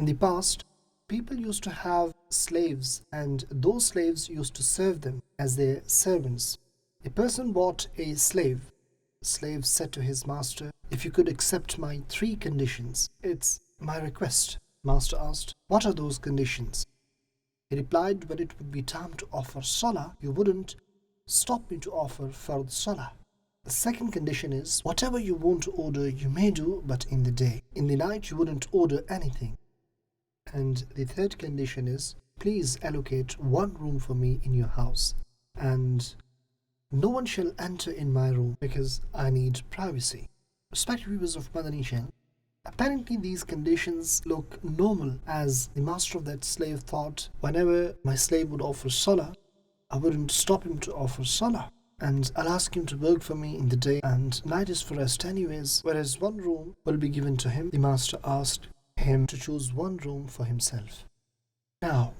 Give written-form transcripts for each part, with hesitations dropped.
In the past, people used to have slaves, and those slaves used to serve them as their servants. A person bought a slave. The slave said to his master, "If you could accept my 3 conditions, it's my request." Master asked, "What are those conditions?" He replied, "When it would be time to offer salah, you wouldn't stop me to offer fard salah. The second condition is, whatever you want to order, you may do, but in the day. In the night, you wouldn't order anything. And the third condition is, please allocate 1 room for me in your house, and no one shall enter in my room because I need privacy." Respected viewers of Madani Channel, apparently these conditions look normal, as the master of that slave thought whenever my slave would offer salah, I wouldn't stop him to offer salah, and I'll ask him to work for me in the day, and night is for rest anyways, whereas 1 room will be given to him. The master asked him to choose 1 room for himself. Now,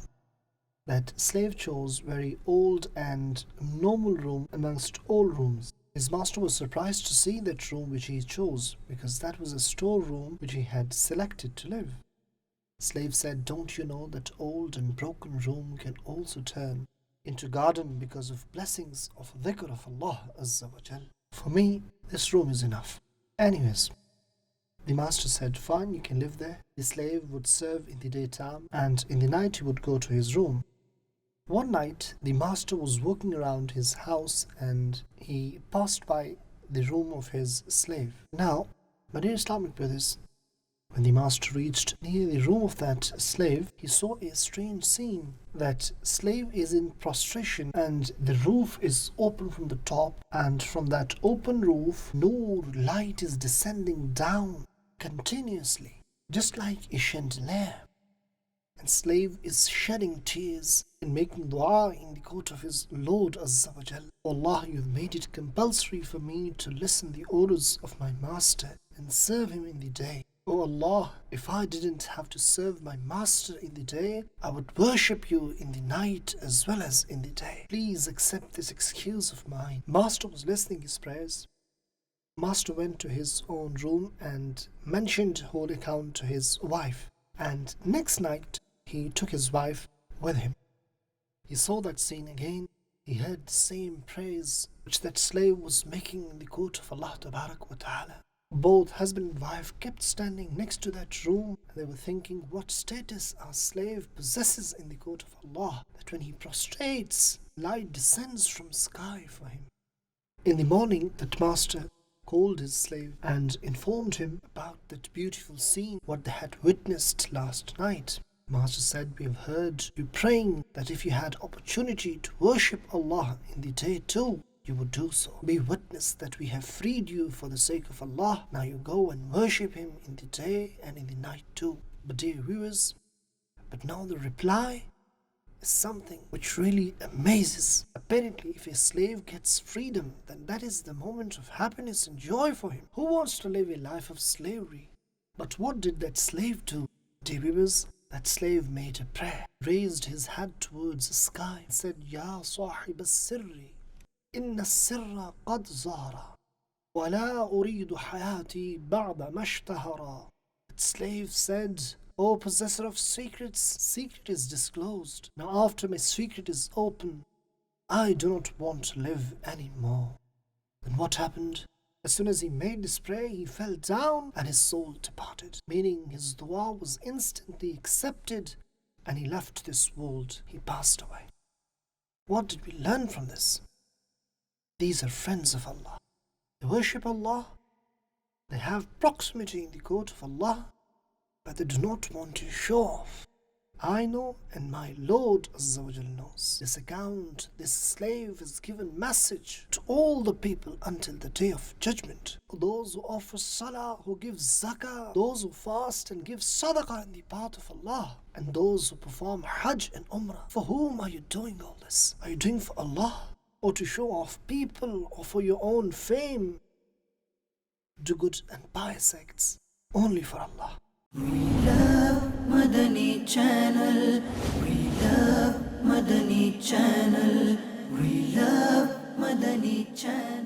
that slave chose very old and normal room amongst all rooms. His master was surprised to see that room which he chose, because that was a storeroom which he had selected to live. The slave said, "Don't you know that old and broken room can also turn into garden because of blessings of dhikr of Allah Azza wa Jal? For me, this room is enough." Anyways, the master said, "Fine, you can live there." The slave would serve in the daytime, and in the night he would go to his room. One night, the master was walking around his house and he passed by the room of his slave. Now, my dear Islamic brothers, when the master reached near the room of that slave, he saw a strange scene. That slave is in prostration, and the roof is open from the top, and from that open roof, nur, light is descending down continuously, just like a chandelier. And slave is shedding tears and making dua in the court of his Lord Azza wa Jal. "Allah, you've made it compulsory for me to listen the orders of my master and serve him in the day. Oh Allah, if I didn't have to serve my master in the day, I would worship you in the night as well as in the day. Please accept this excuse of mine." Master was listening his prayers. Master went to his own room and mentioned whole account to his wife. And next night, he took his wife with him. He saw that scene again. He heard the same praise which that slave was making in the court of Allah Tabarak wa Ta'ala. Both husband and wife kept standing next to that room, and they were thinking what status our slave possesses in the court of Allah, that when he prostrates, light descends from sky for him. In the morning, that master called his slave and informed him about that beautiful scene, what they had witnessed last night. Master said, "We have heard you praying that if you had opportunity to worship Allah in the day too, you would do so. Be witness that we have freed you for the sake of Allah. Now you go and worship Him in the day and in the night too." But dear viewers, but now the reply is something which really amazes. Apparently, if a slave gets freedom, then that is the moment of happiness and joy for him. Who wants to live a life of slavery? But what did that slave do? Dear viewers, that slave made a prayer, raised his head towards the sky and said, "Ya sahib as-sirri, inna as-sirra qad zara, wa la uridu hayati ba'da mashtahara." That slave said, "O possessor of secrets, secret is disclosed. Now after my secret is open, I do not want to live anymore." Then what happened? As soon as he made this prayer, he fell down and his soul departed, meaning his dua was instantly accepted and he left this world. He passed away. What did we learn from this? These are friends of Allah. They worship Allah. They have proximity in the court of Allah, but they do not want to show off. I know, and my Lord Azza wa Jal knows. This account, this slave is given message to all the people until the day of judgment. Those who offer salah, who give zakah, those who fast and give sadaqah in the path of Allah, and those who perform hajj and umrah. For whom are you doing all this? Are you doing for Allah, or to show off people, or for your own fame? Do good and pious acts only for Allah. We love Madani Channel. We love Madani Channel. We love Madani Channel.